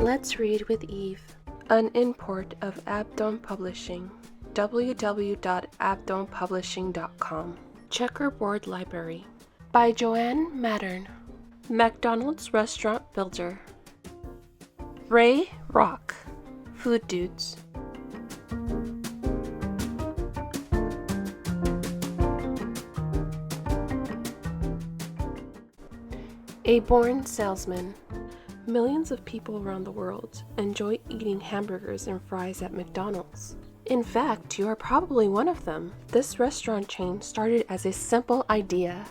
Let's Read with Eve, an import of Abdon Publishing, www.abdonpublishing.com. Checkerboard Library by Joanne Mattern. McDonald's Restaurant Builder. Ray Krock, Food Dudes. A born salesman. Millions of people around the world enjoy eating hamburgers and fries at McDonald's. In fact, you are probably one of them. This restaurant chain started as a simple idea,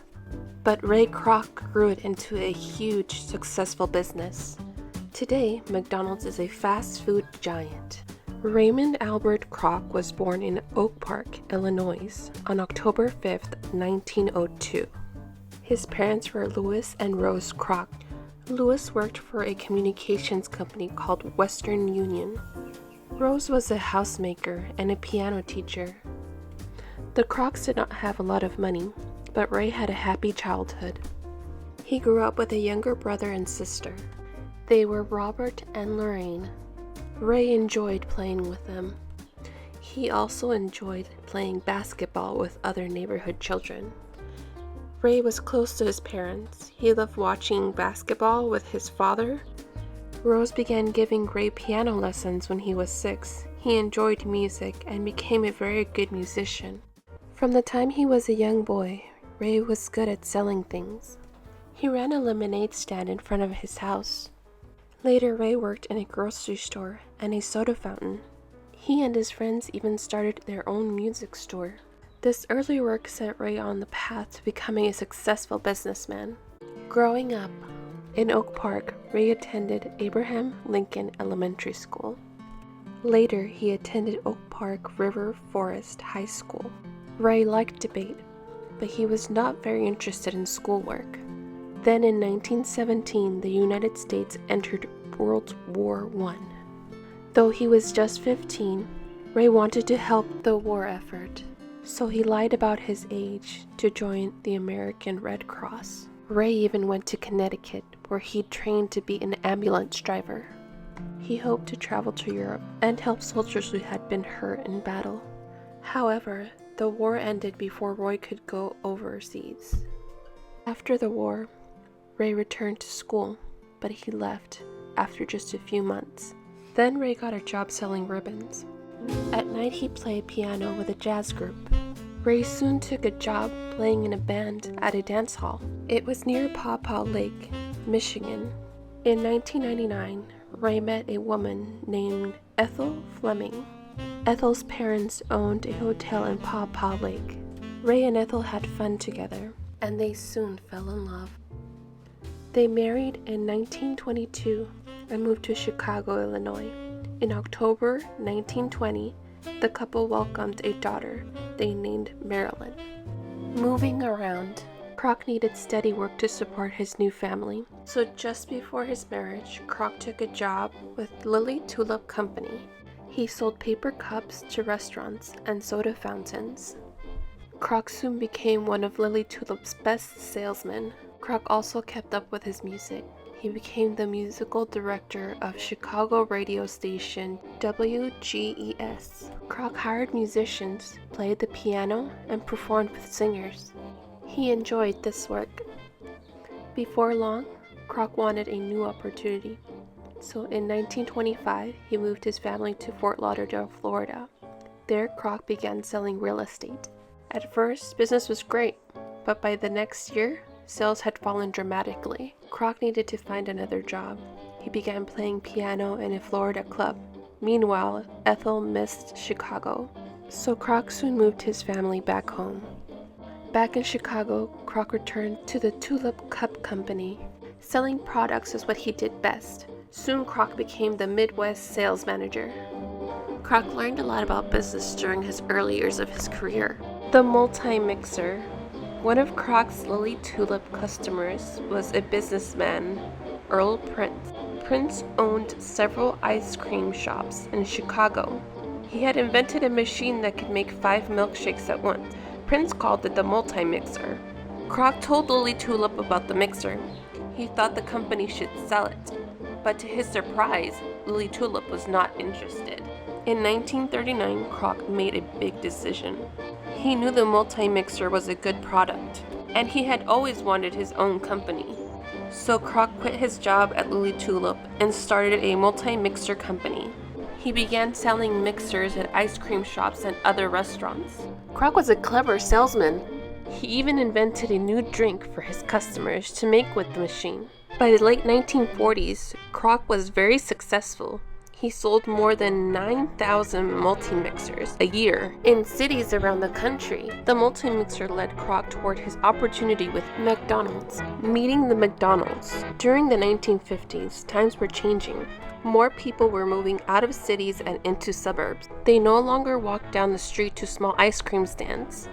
but Ray Krock grew it into a huge, successful business. Today, McDonald's is a fast food giant. Raymond Albert Krock was born in Oak Park, Illinois, on October 5, 1902. His parents were Louis and Rose Krock. Louis worked for a communications company called Western Union. Rose was a housemaker and a piano teacher. The Krocks did not have a lot of money, but Ray had a happy childhood. He grew up with a younger brother and sister. They were Robert and Lorraine. Ray enjoyed playing with them. He also enjoyed playing basketball with other neighborhood children. Ray was close to his parents. He loved watching basketball with his father. Rose began giving Ray piano lessons when he was 6. He enjoyed music and became a very good musician. From the time he was a young boy, Ray was good at selling things. He ran a lemonade stand in front of his house. Later, Ray worked in a grocery store and a soda fountain. He and his friends even started their own music store. This early work set Ray on the path to becoming a successful businessman. Growing up in Oak Park, Ray attended Abraham Lincoln Elementary School. Later, he attended Oak Park River Forest High School. Ray liked debate, but he was not very interested in schoolwork. Then in 1917, the United States entered World War I. Though he was just 15, Ray wanted to help the war effort. So he lied about his age to join the American Red Cross. Ray even went to Connecticut, where he trained to be an ambulance driver. He hoped to travel to Europe and help soldiers who had been hurt in battle. However, the war ended before Ray could go overseas. After the war, Ray returned to school, but he left after just a few months. Then Ray got a job selling ribbons. At night, he played piano with a jazz group. Ray soon took a job playing in a band at a dance hall. It was near Paw Paw Lake, Michigan. In 1999, Ray met a woman named Ethel Fleming. Ethel's parents owned a hotel in Paw Paw Lake. Ray and Ethel had fun together, and they soon fell in love. They married in 1922 and moved to Chicago, Illinois. In October 1920, the couple welcomed a daughter they named Marilyn. Moving around, Krock needed steady work to support his new family. So just before his marriage, Krock took a job with Lily Tulip Company. He sold paper cups to restaurants and soda fountains. Krock soon became one of Lily Tulip's best salesmen. Krock also kept up with his music. He became the musical director of Chicago radio station WGES. Krock hired musicians, played the piano, and performed with singers. He enjoyed this work. Before long, Krock wanted a new opportunity. So in 1925, he moved his family to Fort Lauderdale, Florida. There, Krock began selling real estate. At first, business was great, but by the next year, sales had fallen dramatically. Krock needed to find another job. He began playing piano in a Florida club. Meanwhile, Ethel missed Chicago, so Krock soon moved his family back home. Back in Chicago, Krock returned to the Tulip Cup Company. Selling products is what he did best. Soon Krock became the Midwest sales manager. Krock learned a lot about business during his early years of his career. The multi-mixer. One of Krock's Lily Tulip customers was a businessman, Earl Prince. Prince owned several ice cream shops in Chicago. He had invented a machine that could make 5 milkshakes at once. Prince called it the multi-mixer. Krock told Lily Tulip about the mixer. He thought the company should sell it. but to his surprise, Lily Tulip was not interested. In 1939, Krock made a big decision. He knew the multi-mixer was a good product, and he had always wanted his own company. So Krock quit his job at Lily Tulip and started a multi-mixer company. He began selling mixers at ice cream shops and other restaurants. Krock was a clever salesman. He even invented a new drink for his customers to make with the machine. By the late 1940s, Krock was very successful. He sold more than 9,000 multi-mixers a year in cities around the country. The multi-mixer led Krock toward his opportunity with McDonald's. Meeting the McDonald's. During the 1950s, times were changing. More people were moving out of cities and into suburbs. They no longer walked down the street to small ice cream stands.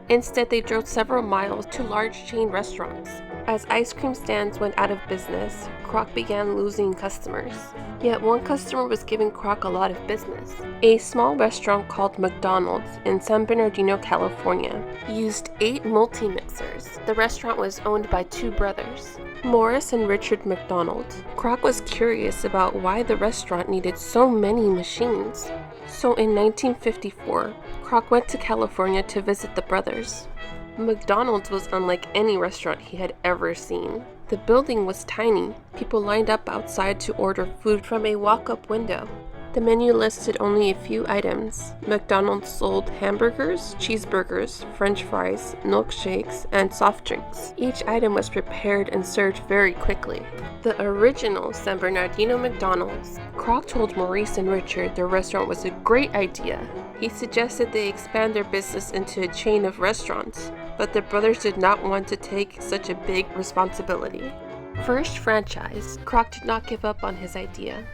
Instead, they drove several miles to large chain restaurants. As ice cream stands went out of business, Krock began losing customers. Yet one customer was giving Krock a lot of business. A small restaurant called McDonald's in San Bernardino, California, used 8 multi-mixers. The restaurant was owned by 2 brothers, Morris and Richard McDonald. Krock was curious about why the restaurant needed so many machines. So in 1954, Krock went to California to visit the brothers. McDonald's was unlike any restaurant he had ever seen. The building was tiny. People lined up outside to order food from a walk-up window. The menu listed only a few items. McDonald's sold hamburgers, cheeseburgers, french fries, milkshakes, and soft drinks. Each item was prepared and served very quickly. The original San Bernardino McDonald's. Krock told Maurice and Richard their restaurant was a great idea. He suggested they expand their business into a chain of restaurants, but the brothers did not want to take such a big responsibility. First franchise, Krock did not give up on his idea.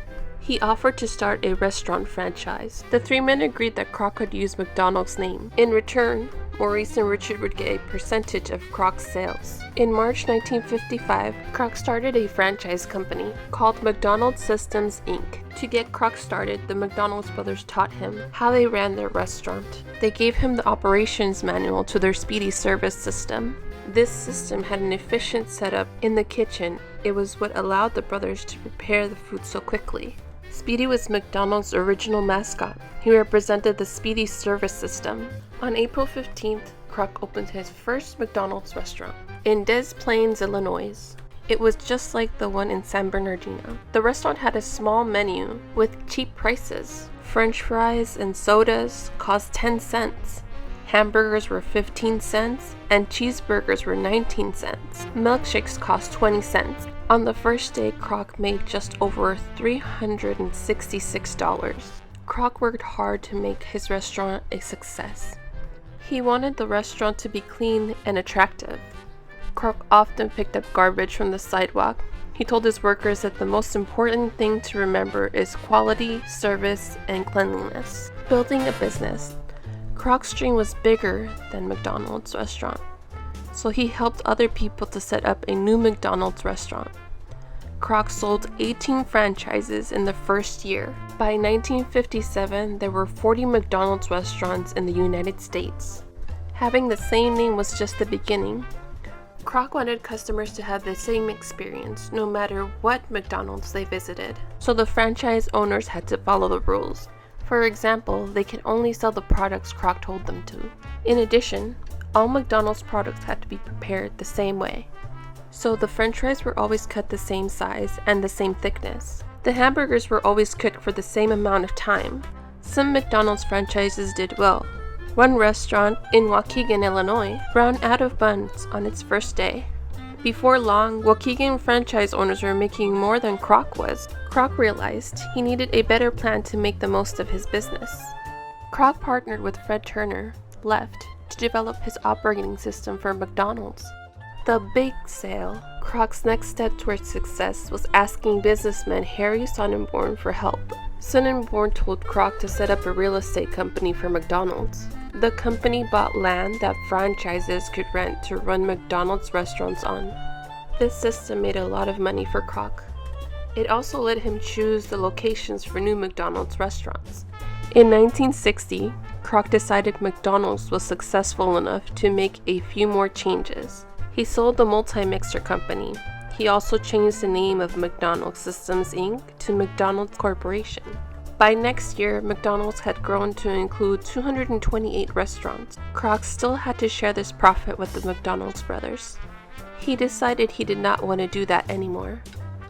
He offered to start a restaurant franchise. The 3 men agreed that Krock could use McDonald's name. In return, Maurice and Richard would get a percentage of Krock's sales. In March 1955, Krock started a franchise company called McDonald's Systems, Inc. To get Krock started, the McDonald's brothers taught him how they ran their restaurant. They gave him the operations manual to their speedy service system. This system had an efficient setup in the kitchen. It was what allowed the brothers to prepare the food so quickly. Speedy was McDonald's original mascot. He represented the speedy service system. On April 15th, Krock opened his first McDonald's restaurant in Des Plaines, Illinois. It was just like the one in San Bernardino. The restaurant had a small menu with cheap prices. French fries and sodas cost 10 cents. Hamburgers were 15 cents and cheeseburgers were 19 cents. Milkshakes cost 20 cents. On the first day, Krock made just over $366. Krock worked hard to make his restaurant a success. He wanted the restaurant to be clean and attractive. Krock often picked up garbage from the sidewalk. He told his workers that the most important thing to remember is quality, service, and cleanliness. Building a business. Krock's dream was bigger than McDonald's restaurant, so he helped other people to set up a new McDonald's restaurant. Krock sold 18 franchises in the first year. By 1957, there were 40 McDonald's restaurants in the United States. Having the same name was just the beginning. Krock wanted customers to have the same experience, no matter what McDonald's they visited, so the franchise owners had to follow the rules. For example, they could only sell the products Krock told them to. In addition, all McDonald's products had to be prepared the same way. So the french fries were always cut the same size and the same thickness. The hamburgers were always cooked for the same amount of time. Some McDonald's franchises did well. One restaurant in Waukegan, Illinois, ran out of buns on its first day. Before long, Waukegan franchise owners were making more than Krock was. Krock realized he needed a better plan to make the most of his business. Krock partnered with Fred Turner, Left, to develop his operating system for McDonald's. The big sale. Krock's next step towards success was asking businessman Harry Sonnenborn for help. Sonnenborn told Krock to set up a real estate company for McDonald's. The company bought land that franchises could rent to run McDonald's restaurants on. This system made a lot of money for Krock. It also let him choose the locations for new McDonald's restaurants. In 1960, Krock decided McDonald's was successful enough to make a few more changes. He sold the multi-mixer company. he also changed the name of McDonald's Systems Inc. to McDonald's Corporation. By next year, McDonald's had grown to include 228 restaurants. Krock still had to share this profit with the McDonald's brothers. He decided he did not want to do that anymore.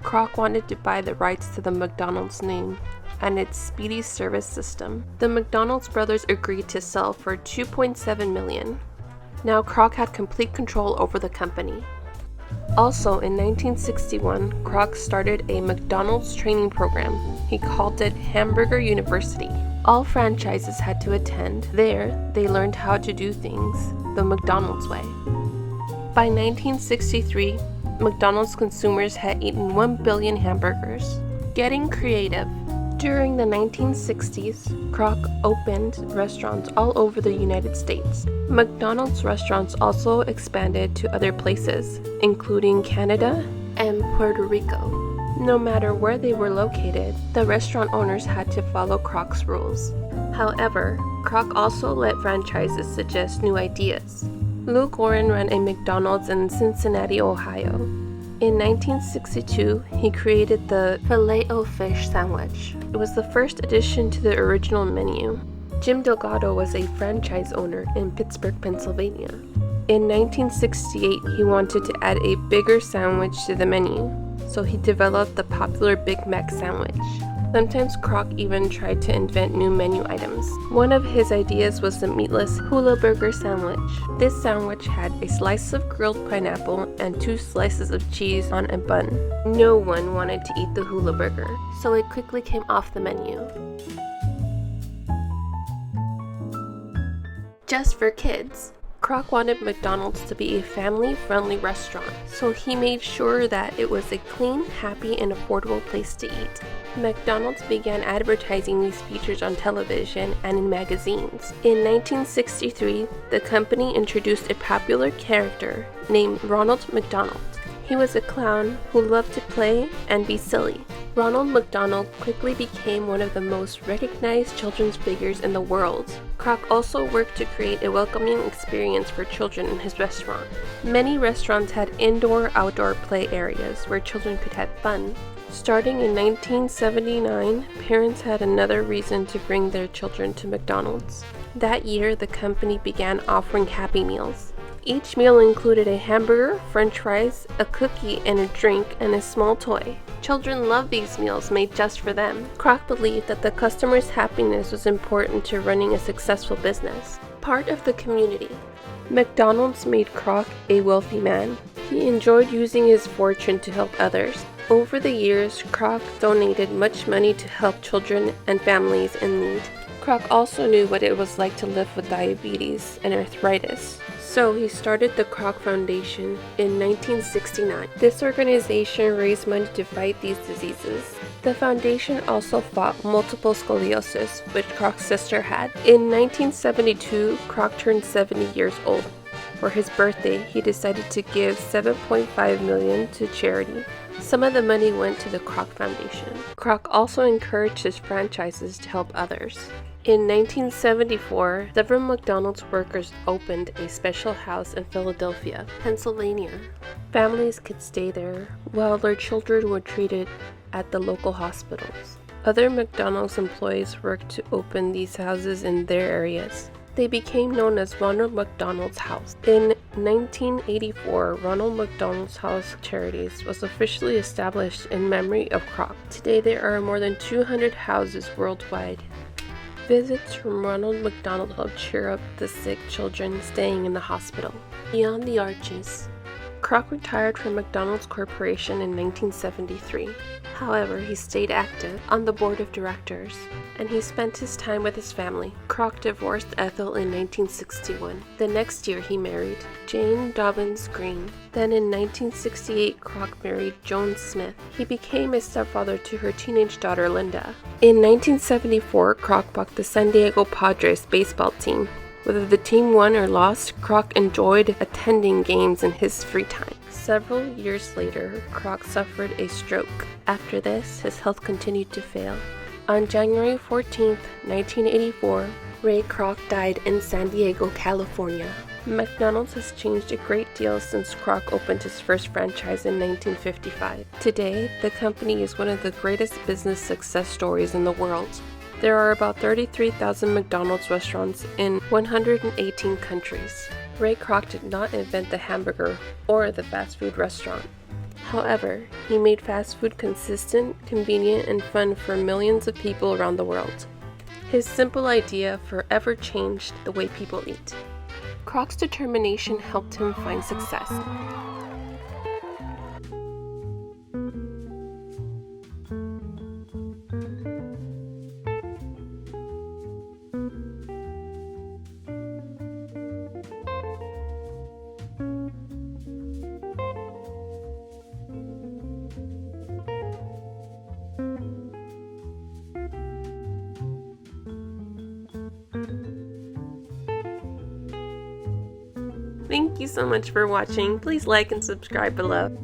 Krock wanted to buy the rights to the McDonald's name and its speedy service system. The McDonald's brothers agreed to sell for $2.7 million. Now Krock had complete control over the company. Also, in 1961, Krock started a McDonald's training program. He called it Hamburger University. All franchises had to attend. There, they learned how to do things the McDonald's way. By 1963, McDonald's consumers had eaten 1 billion hamburgers. Getting creative. During the 1960s, Krock opened restaurants all over the United States. McDonald's restaurants also expanded to other places, including Canada and Puerto Rico. No matter where they were located, the restaurant owners had to follow Krock's rules. However, Krock also let franchises suggest new ideas. Luke Warren ran a McDonald's in Cincinnati, Ohio. In 1962, he created the Filet-O-Fish sandwich. It was the first addition to the original menu. Jim Delgado was a franchise owner in Pittsburgh, Pennsylvania. In 1968, he wanted to add a bigger sandwich to the menu, so he developed the popular Big Mac sandwich. Sometimes Krock even tried to invent new menu items. One of his ideas was the meatless hula burger sandwich. This sandwich had a slice of grilled pineapple and 2 slices of cheese on a bun. No one wanted to eat the hula burger, so it quickly came off the menu. Just for kids. Krock wanted McDonald's to be a family-friendly restaurant, so he made sure that it was a clean, happy, and affordable place to eat. McDonald's began advertising these features on television and in magazines. In 1963, the company introduced a popular character named Ronald McDonald. He was a clown who loved to play and be silly. Ronald McDonald quickly became one of the most recognized children's figures in the world. Krock also worked to create a welcoming experience for children in his restaurant. Many restaurants had indoor-outdoor play areas where children could have fun. Starting in 1979, parents had another reason to bring their children to McDonald's. That year, the company began offering Happy Meals. Each meal included a hamburger, french fries, a cookie, and a drink, and a small toy. Children loved these meals made just for them. Krock believed that the customer's happiness was important to running a successful business. Part of the community. McDonald's made Krock a wealthy man. He enjoyed using his fortune to help others. Over the years, Krock donated much money to help children and families in need. Krock also knew what it was like to live with diabetes and arthritis. So he started the Krock Foundation in 1969. This organization raised money to fight these diseases. The foundation also fought multiple scoliosis, which Krock's sister had. In 1972, Krock turned 70 years old. For his birthday, he decided to give $7.5 million to charity. Some of the money went to the Krock Foundation. Krock also encouraged his franchises to help others. In 1974, several McDonald's workers opened a special house in Philadelphia, Pennsylvania. Families could stay there while their children were treated at the local hospitals. Other McDonald's employees worked to open these houses in their areas. They became known as Ronald McDonald's House. In 1984, Ronald McDonald's House Charities was officially established in memory of Krock. Today, there are more than 200 houses worldwide. Visits from Ronald McDonald help cheer up the sick children staying in the hospital. Beyond the Arches. Krock retired from McDonald's Corporation in 1973. However, he stayed active on the board of directors, and he spent his time with his family. Krock divorced Ethel in 1961. The next year, he married Jane Dobbins Green. Then in 1968, Krock married Joan Smith. He became a stepfather to her teenage daughter, Linda. In 1974, Krock bought the San Diego Padres baseball team. Whether the team won or lost, Krock enjoyed attending games in his free time. Several years later, Krock suffered a stroke. After this, his health continued to fail. On January 14, 1984, Ray Krock died in San Diego, California. McDonald's has changed a great deal since Krock opened his first franchise in 1955. Today, the company is one of the greatest business success stories in the world. There are about 33,000 McDonald's restaurants in 118 countries. Ray Kroc did not invent the hamburger or the fast food restaurant. However, he made fast food consistent, convenient, and fun for millions of people around the world. His simple idea forever changed the way people eat. Kroc's determination helped him find success. Thank you so much for watching. Please like and subscribe below.